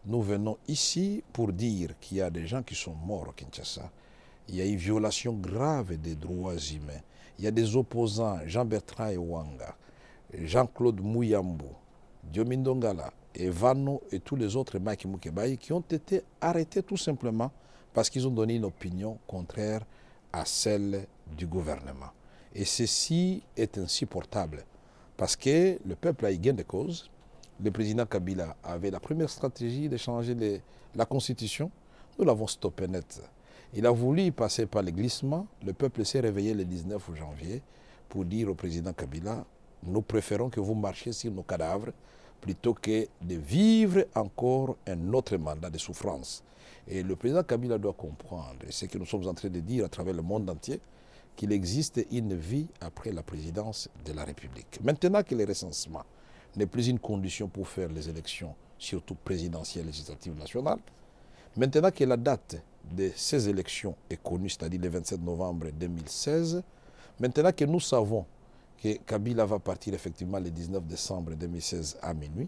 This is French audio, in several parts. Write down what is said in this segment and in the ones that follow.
nous venons ici pour dire qu'il y a des gens qui sont morts au Kinshasa. Il y a une violation grave des droits humains. Il y a des opposants, Jean-Bertrand Ewanga, Jean-Claude Mouyambou, Diomindo Ngala, Evano et tous les autres Maki Mukebaï qui ont été arrêtés tout simplement parce qu'ils ont donné une opinion contraire à celle du gouvernement. Et ceci est insupportable parce que le peuple a eu gain de cause. Le président Kabila avait la première stratégie de changer la constitution. Nous l'avons stoppé net. Il a voulu passer par les glissements. Le peuple s'est réveillé le 19 janvier pour dire au président Kabila, nous préférons que vous marchiez sur nos cadavres plutôt que de vivre encore un autre mandat de souffrance. Et le président Kabila doit comprendre, et c'est ce que nous sommes en train de dire à travers le monde entier, qu'il existe une vie après la présidence de la République. Maintenant que le recensement n'est plus une condition pour faire les élections, surtout présidentielles, législatives, nationales, maintenant que la date de ces élections est connue, c'est-à-dire le 27 novembre 2016, maintenant que nous savons que Kabila va partir effectivement le 19 décembre 2016 à minuit,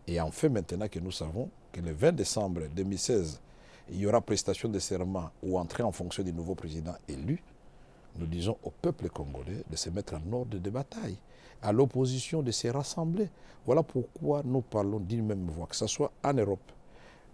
et enfin maintenant que nous savons que le 20 décembre 2016, il y aura prestation de serment ou entrée en fonction du nouveau président élu, nous disons au peuple congolais de se mettre en ordre de bataille, à l'opposition de se rassembler. Voilà pourquoi nous parlons d'une même voix, que ce soit en Europe,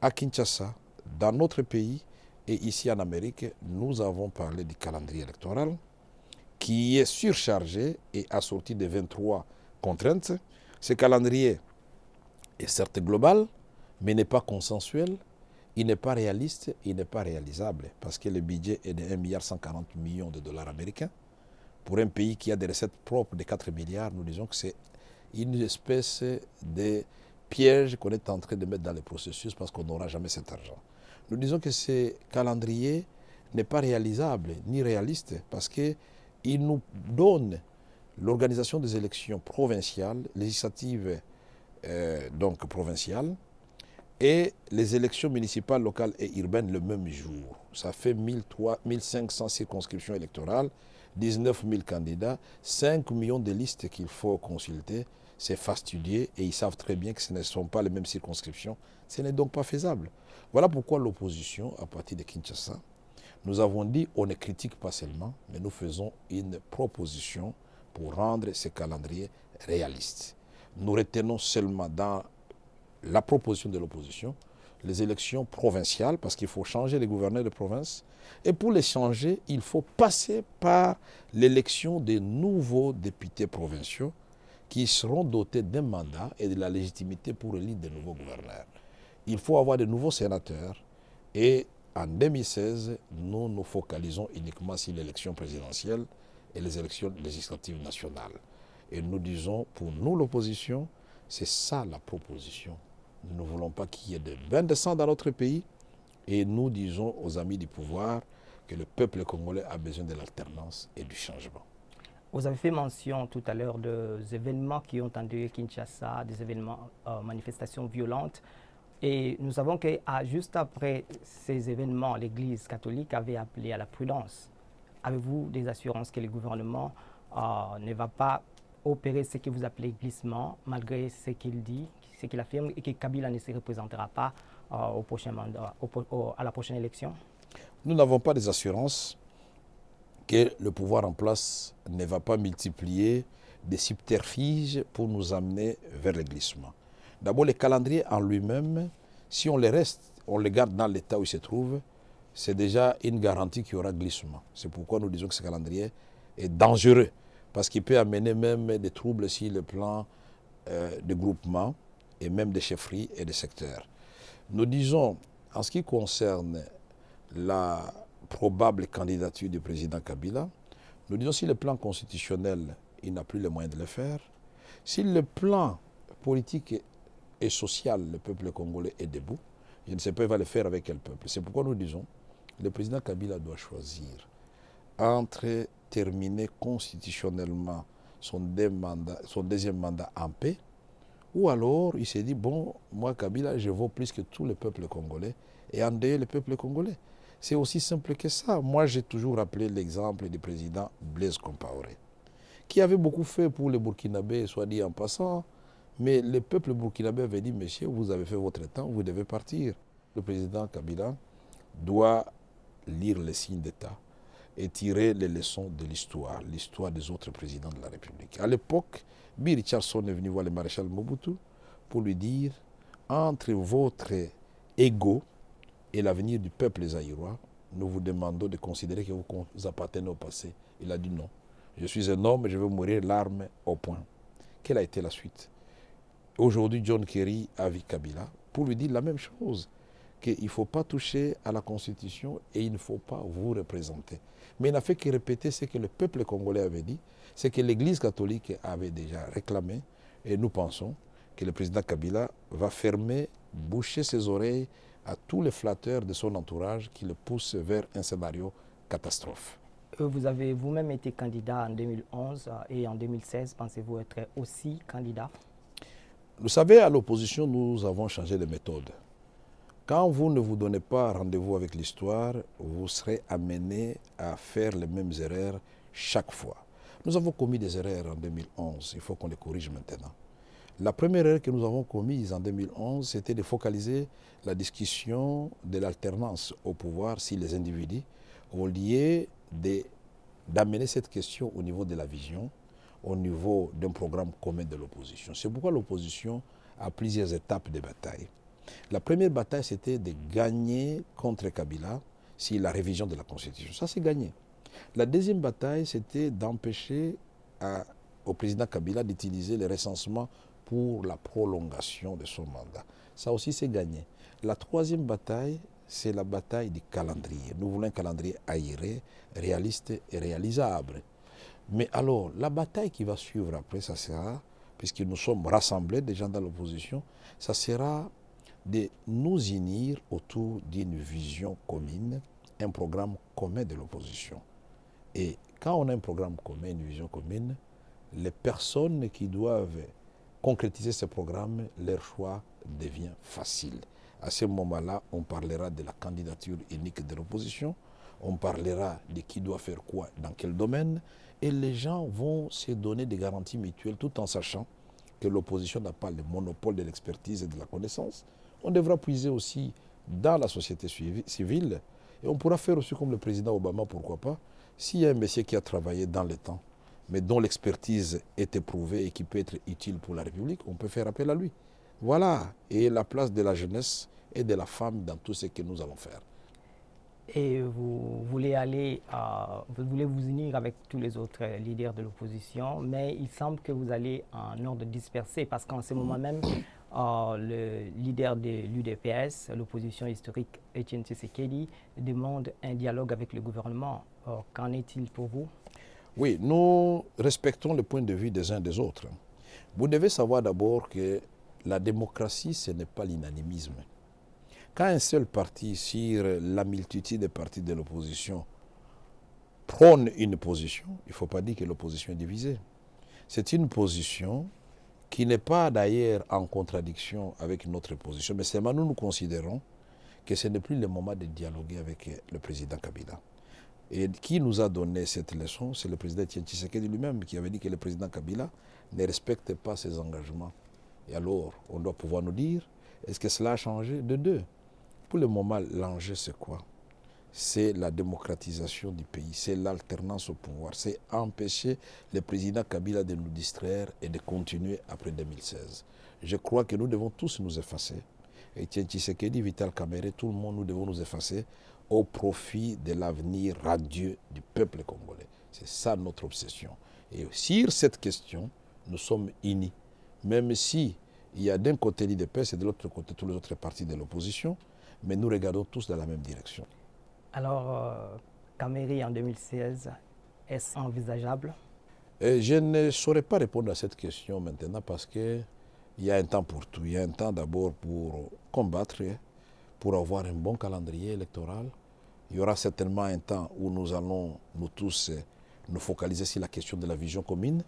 à Kinshasa, dans notre pays et ici en Amérique, nous avons parlé du calendrier électoral qui est surchargé et assorti de 23 contraintes. Ce calendrier est certes global, mais n'est pas consensuel, il n'est pas réaliste, il n'est pas réalisable, parce que le budget est de 1,140 milliard de dollars américains. Pour un pays qui a des recettes propres de 4 milliards, nous disons que c'est une espèce de piège qu'on est en train de mettre dans le processus parce qu'on n'aura jamais cet argent. Nous disons que ce calendrier n'est pas réalisable ni réaliste parce qu'il nous donne l'organisation des élections provinciales, législatives donc provinciales, et les élections municipales, locales et urbaines le même jour. Ça fait 1500 circonscriptions électorales, 19 000 candidats, 5 millions de listes qu'il faut consulter. C'est fastidieux et ils savent très bien que ce ne sont pas les mêmes circonscriptions. Ce n'est donc pas faisable. Voilà pourquoi l'opposition, à partir de Kinshasa, nous avons dit on ne critique pas seulement, mais nous faisons une proposition pour rendre ce calendrier réaliste. Nous retenons seulement dans la proposition de l'opposition, les élections provinciales, parce qu'il faut changer les gouverneurs de province. Et pour les changer, il faut passer par l'élection des nouveaux députés provinciaux qui seront dotés d'un mandat et de la légitimité pour élire de nouveaux gouverneurs. Il faut avoir de nouveaux sénateurs. Et en 2016, nous nous focalisons uniquement sur l'élection présidentielle et les élections législatives nationales. Et nous disons, pour nous l'opposition, c'est ça la proposition. Nous ne voulons pas qu'il y ait de bain de sang dans notre pays et nous disons aux amis du pouvoir que le peuple congolais a besoin de l'alternance et du changement. Vous avez fait mention tout à l'heure des événements qui ont endeuillé Kinshasa, des événements, manifestations violentes. Et nous savons que juste après ces événements, l'Église catholique avait appelé à la prudence. Avez-vous des assurances que le gouvernement ne va pas opérer ce que vous appelez glissement, malgré ce qu'il dit, ce qu'il affirme, et que Kabila ne se représentera pas au prochain mandat, à la prochaine élection? Nous n'avons pas des assurances que le pouvoir en place ne va pas multiplier des subterfuges pour nous amener vers le glissement. D'abord, le calendrier en lui-même, si on le garde dans l'état où il se trouve, c'est déjà une garantie qu'il y aura glissement. C'est pourquoi nous disons que ce calendrier est dangereux, parce qu'il peut amener même des troubles sur le plan de groupement et même des chefferies et des secteurs. Nous disons, en ce qui concerne la probable candidature du président Kabila, nous disons si le plan constitutionnel, il n'a plus les moyens de le faire, si le plan politique et social, le peuple congolais est debout, je ne sais pas, il va le faire avec quel peuple. C'est pourquoi nous disons, le président Kabila doit choisir entre terminer constitutionnellement son deuxième mandat en paix, ou alors il s'est dit, bon, moi Kabila, je vaux plus que tout le peuple congolais et endeuiller le peuple congolais. C'est aussi simple que ça. Moi, j'ai toujours rappelé l'exemple du président Blaise Compaoré, qui avait beaucoup fait pour les Burkinabés, soit dit en passant, Mais le peuple burkinabé avait dit, monsieur, vous avez fait votre temps, vous devez partir. Le président Kabila doit lire les signes d'État et tirer les leçons de l'histoire des autres présidents de la République. À l'époque, Bill Richardson est venu voir le maréchal Mobutu pour lui dire, entre votre ego et l'avenir du peuple zaïrois, nous vous demandons de considérer que vous appartenez au passé. Il a dit non. Je suis un homme, je veux mourir l'arme au poing. Quelle a été la suite? Aujourd'hui, John Kerry a vu Kabila pour lui dire la même chose, qu'il ne faut pas toucher à la Constitution et il ne faut pas vous représenter. Mais il n'a fait que répéter ce que le peuple congolais avait dit, ce que l'Église catholique avait déjà réclamé, et nous pensons que le président Kabila va fermer, boucher ses oreilles à tous les flatteurs de son entourage qui le poussent vers un scénario catastrophe. Vous avez vous-même été candidat en 2011 et en 2016, pensez-vous être aussi candidat? Vous savez, à l'opposition, nous avons changé de méthode. Quand vous ne vous donnez pas rendez-vous avec l'histoire, vous serez amené à faire les mêmes erreurs chaque fois. Nous avons commis des erreurs en 2011, il faut qu'on les corrige maintenant. La première erreur que nous avons commise en 2011, c'était de focaliser la discussion de l'alternance au pouvoir si les individus, au lieu d'amener cette question au niveau de la vision, au niveau d'un programme commun de l'opposition. C'est pourquoi l'opposition a plusieurs étapes de bataille. La première bataille, c'était de gagner contre Kabila si la révision de la Constitution. Ça, c'est gagné. La deuxième bataille, c'était d'empêcher au président Kabila d'utiliser les recensements pour la prolongation de son mandat. Ça aussi, c'est gagné. La troisième bataille, c'est la bataille du calendrier. Nous voulons un calendrier aéré, réaliste et réalisable. Mais alors, la bataille qui va suivre après, ça sera, puisque nous sommes rassemblés, des gens dans l'opposition, ça sera de nous unir autour d'une vision commune, un programme commun de l'opposition. Et quand on a un programme commun, une vision commune, les personnes qui doivent concrétiser ce programme, leur choix devient facile. À ce moment-là, on parlera de la candidature unique de l'opposition, on parlera de qui doit faire quoi, dans quel domaine, et les gens vont se donner des garanties mutuelles tout en sachant que l'opposition n'a pas le monopole de l'expertise et de la connaissance. On devra puiser aussi dans la société civile et on pourra faire aussi comme le président Obama, pourquoi pas, s'il y a un monsieur qui a travaillé dans le temps, mais dont l'expertise est éprouvée et qui peut être utile pour la République, on peut faire appel à lui. Voilà, et la place de la jeunesse et de la femme dans tout ce que nous allons faire. Et vous voulez vous voulez vous unir avec tous les autres leaders de l'opposition, mais il semble que vous allez en ordre dispersé parce qu'en ce moment même, le leader de l'UDPS, l'opposition historique, Etienne Tshisekedi, demande un dialogue avec le gouvernement. Qu'en est-il pour vous? Oui, nous respectons le point de vue des uns des autres. Vous devez savoir d'abord que la démocratie, ce n'est pas l'unanimisme. Quand un seul parti, sur la multitude des partis de l'opposition, prône une position, il ne faut pas dire que l'opposition est divisée. C'est une position qui n'est pas d'ailleurs en contradiction avec notre position, mais seulement nous considérons que ce n'est plus le moment de dialoguer avec le président Kabila. Et qui nous a donné cette leçon, c'est le président Etienne Tshisekedi lui-même qui avait dit que le président Kabila ne respecte pas ses engagements. Et alors, on doit pouvoir nous dire, est-ce que cela a changé? De deux. Pour le moment, l'enjeu, c'est quoi? C'est la démocratisation du pays, c'est l'alternance au pouvoir, c'est empêcher le président Kabila de nous distraire et de continuer après 2016. Je crois que nous devons tous nous effacer. Etienne Tshisekedi, Vital Kamerhe, tout le monde, nous devons nous effacer au profit de l'avenir radieux du peuple congolais. C'est ça notre obsession. Et sur cette question, nous sommes unis. Même si il y a d'un côté l'UDPS et de l'autre côté tous les autres partis de l'opposition, mais nous regardons tous dans la même direction. Alors, Kamerhe en 2016, est-ce envisageable? Je ne saurais pas répondre à cette question maintenant parce qu'il y a un temps pour tout. Il y a un temps d'abord pour combattre, pour avoir un bon calendrier électoral. Il y aura certainement un temps où nous allons, nous tous, nous focaliser sur la question de la vision commune.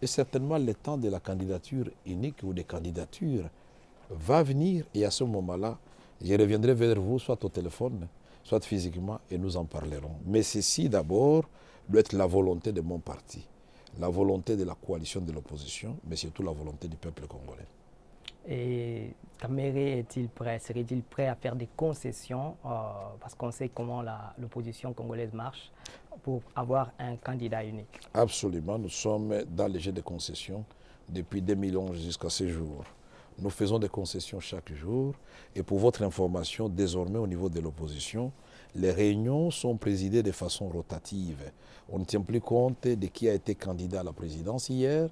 Et certainement, le temps de la candidature unique ou des candidatures va venir. Et à ce moment-là, je reviendrai vers vous, soit au téléphone, soit physiquement, et nous en parlerons. Mais ceci, d'abord, doit être la volonté de mon parti. la volonté de la coalition de l'opposition, mais surtout la volonté du peuple congolais. Et Kamere est-il prêt, serait-il prêt à faire des concessions, parce qu'on sait comment l'opposition congolaise marche, pour avoir un candidat unique? Absolument, nous sommes dans le jeu de concessions depuis 2011 jusqu'à ce jour. Nous faisons des concessions chaque jour et pour votre information, désormais au niveau de l'opposition, les réunions sont présidées de façon rotative. On ne tient plus compte de qui a été candidat à la présidence hier,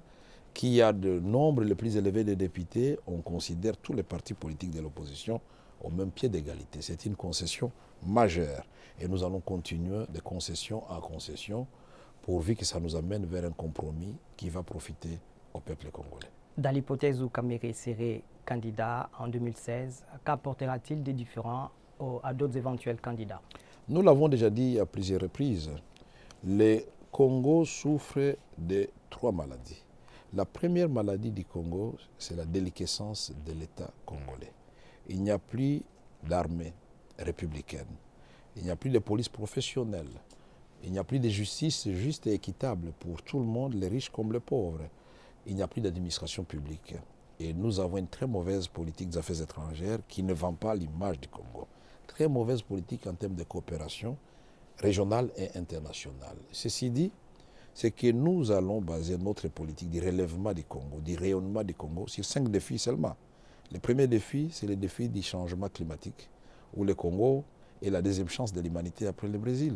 qui a le nombre le plus élevé de députés. On considère tous les partis politiques de l'opposition au même pied d'égalité. C'est une concession majeure et nous allons continuer de concession en concession pourvu que ça nous amène vers un compromis qui va profiter au peuple congolais. Dans l'hypothèse où Kamere serait candidat en 2016, qu'apportera-t-il de différent à d'autres éventuels candidats? Nous l'avons déjà dit à plusieurs reprises, le Congo souffre de 3 maladies. La première maladie du Congo, c'est la déliquescence de l'État congolais. Il n'y a plus d'armée républicaine, il n'y a plus de police professionnelle, il n'y a plus de justice juste et équitable pour tout le monde, les riches comme les pauvres. Il n'y a plus d'administration publique. Et nous avons une très mauvaise politique des affaires étrangères qui ne vend pas l'image du Congo. Très mauvaise politique en termes de coopération régionale et internationale. Ceci dit, c'est que nous allons baser notre politique du relèvement du Congo, du rayonnement du Congo sur 5 défis seulement. Le premier défi, c'est le défi du changement climatique, où le Congo est la deuxième chance de l'humanité après le Brésil.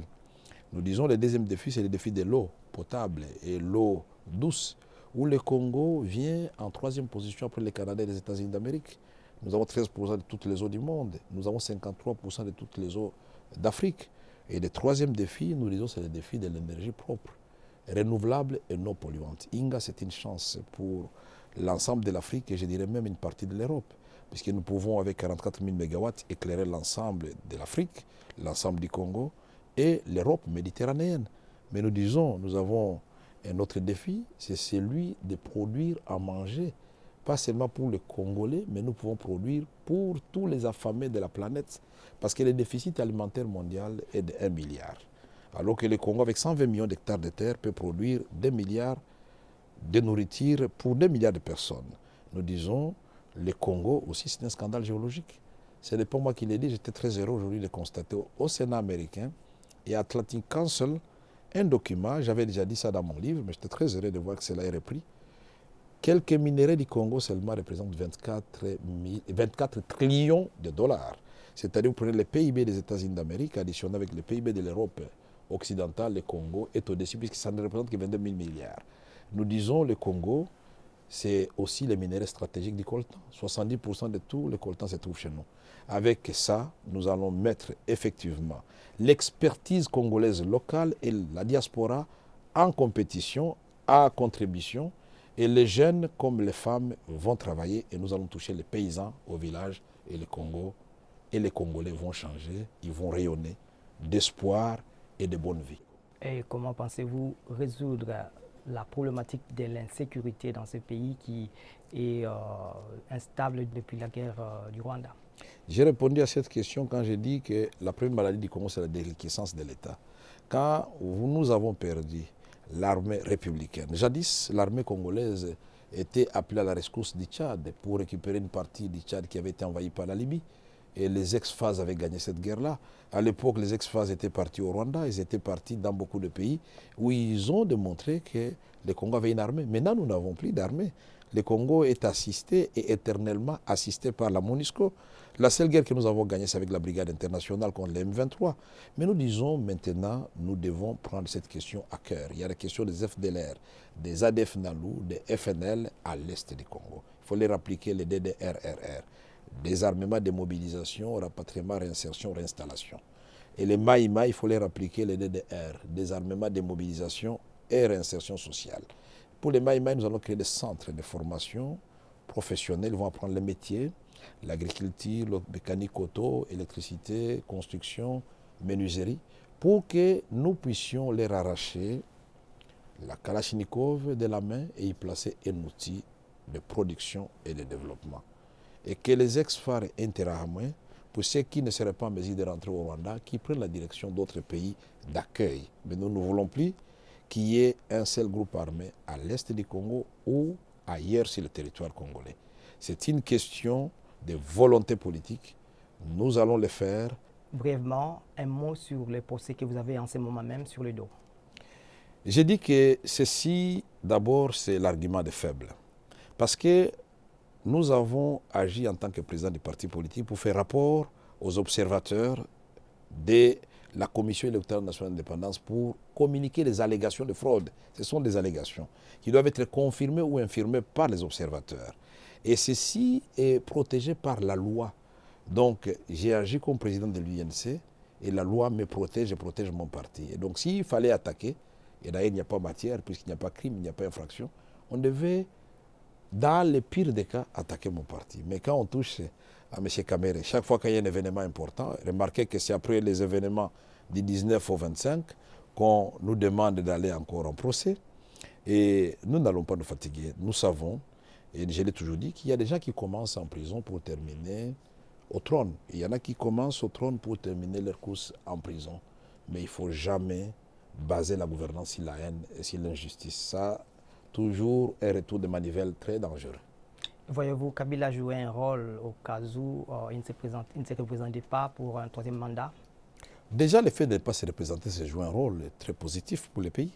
Nous disons le deuxième défi, c'est le défi de l'eau potable et l'eau douce, où le Congo vient en 3e position après le Canada et les États-Unis d'Amérique. Nous avons 13% de toutes les eaux du monde, nous avons 53% de toutes les eaux d'Afrique. Et le 3e défi, nous disons, c'est le défi de l'énergie propre, renouvelable et non polluante. Inga, c'est une chance pour l'ensemble de l'Afrique et je dirais même une partie de l'Europe, puisque nous pouvons avec 44 000 MW éclairer l'ensemble de l'Afrique, l'ensemble du Congo et l'Europe méditerranéenne. Mais nous disons, nous avons un autre défi, c'est celui de produire à manger, pas seulement pour les Congolais, mais nous pouvons produire pour tous les affamés de la planète, parce que le déficit alimentaire mondial est de 1 milliard. Alors que le Congo, avec 120 millions d'hectares de terre, peut produire 2 milliards de nourriture pour 2 milliards de personnes. Nous disons, le Congo aussi, c'est un scandale géologique. Ce n'est pas moi qui l'ai dit, j'étais très heureux aujourd'hui de constater au Sénat américain et à Atlantic Council un document, j'avais déjà dit ça dans mon livre, mais j'étais très heureux de voir que cela est repris. Quelques minéraux du Congo seulement représentent 24 trillions de dollars. C'est-à-dire, vous prenez le PIB des États-Unis d'Amérique, additionné avec le PIB de l'Europe occidentale, le Congo est au-dessus, puisque ça ne représente que 22 000 milliards. Nous disons le Congo, c'est aussi les minéraux stratégiques du coltan. 70% de tout le coltan se trouve chez nous. Avec ça, nous allons mettre effectivement l'expertise congolaise locale et la diaspora en compétition, à contribution. Et les jeunes comme les femmes vont travailler et nous allons toucher les paysans au village et le Congo. Et les Congolais vont changer, ils vont rayonner d'espoir et de bonne vie. Et comment pensez-vous résoudre la problématique de l'insécurité dans ce pays qui est instable depuis la guerre du Rwanda? J'ai répondu à cette question quand j'ai dit que la première maladie du Congo, c'est la déliquescence de l'État. Quand nous avons perdu l'armée républicaine, jadis, l'armée congolaise était appelée à la rescousse du Tchad pour récupérer une partie du Tchad qui avait été envahie par la Libye. Et les ex-FAS avaient gagné cette guerre-là. À l'époque, les ex-FAS étaient partis au Rwanda, ils étaient partis dans beaucoup de pays où ils ont démontré que le Congo avait une armée. Maintenant, nous n'avons plus d'armée. Le Congo est assisté et éternellement assisté par la MONUSCO. La seule guerre que nous avons gagnée, c'est avec la brigade internationale contre les M23. Mais nous disons maintenant, nous devons prendre cette question à cœur. Il y a la question des FDLR, des ADF Nalou, des FNL à l'est du Congo. Il faut les appliquer les DDRRR. Désarmement, démobilisation, rapatriement, réinsertion, réinstallation. Et les Maïma, il faut les appliquer les DDR, désarmement, démobilisation et réinsertion sociale. Pour les Maïma, nous allons créer des centres de formation professionnels, ils vont apprendre les métiers, l'agriculture, la mécanique auto, électricité, construction, menuiserie, pour que nous puissions leur arracher la Kalachnikov de la main et y placer un outil de production et de développement. Et que les ex-FAR interahamouins, pour ceux qui ne seraient pas en mesure de rentrer au Rwanda, qui prennent la direction d'autres pays d'accueil. Mais nous ne voulons plus qu'il y ait un seul groupe armé à l'est du Congo ou ailleurs sur le territoire congolais. C'est une question de volonté politique. Nous allons le faire. Brièvement, un mot sur les procès que vous avez en ce moment même sur le dos. J'ai dit que ceci, d'abord, c'est l'argument des faibles. Parce que nous avons agi en tant que président du parti politique pour faire rapport aux observateurs de la Commission électorale nationale d'indépendance pour communiquer les allégations de fraude. Ce sont des allégations qui doivent être confirmées ou infirmées par les observateurs. Et ceci est protégé par la loi. Donc, j'ai agi comme président de l'UNC et la loi me protège et protège mon parti. Et donc, s'il fallait attaquer, et d'ailleurs, il n'y a pas matière, puisqu'il n'y a pas crime, il n'y a pas infraction, on devait, dans le pire des cas, attaquer mon parti. Mais quand on touche à M. Kamere, chaque fois qu'il y a un événement important, remarquez que c'est après les événements du 19 au 25 qu'on nous demande d'aller encore en procès. Et nous n'allons pas nous fatiguer. Nous savons, et je l'ai toujours dit, qu'il y a des gens qui commencent en prison pour terminer au trône. Il y en a qui commencent au trône pour terminer leur course en prison. Mais il ne faut jamais baser la gouvernance sur la haine et sur l'injustice. Ça, toujours un retour de manivelle très dangereux. Voyez-vous Kabila jouer un rôle au cas où il ne se représentait pas pour un troisième mandat? Déjà, le fait de ne pas se représenter, c'est jouer un rôle très positif pour le pays,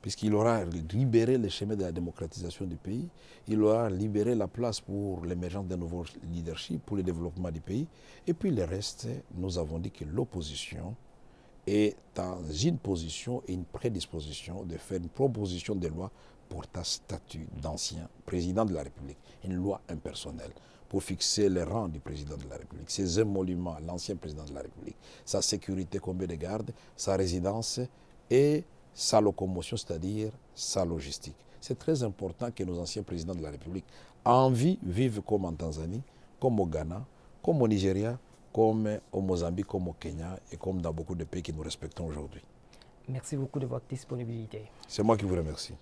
puisqu'il aura libéré le chemin de la démocratisation du pays, il aura libéré la place pour l'émergence d'un nouveau leadership, pour le développement du pays. Et puis le reste, nous avons dit que l'opposition est dans une position et une prédisposition de faire une proposition de loi pour un statut d'ancien président de la République, une loi impersonnelle, pour fixer les rangs du président de la République, ses émoluments, l'ancien président de la République, sa sécurité, combien de gardes, sa résidence et sa locomotion, c'est-à-dire sa logistique. C'est très important que nos anciens présidents de la République en vie vivent comme en Tanzanie, comme au Ghana, comme au Nigeria, comme au Mozambique, comme au Kenya et comme dans beaucoup de pays que nous respectons aujourd'hui. Merci beaucoup de votre disponibilité. C'est moi qui vous remercie.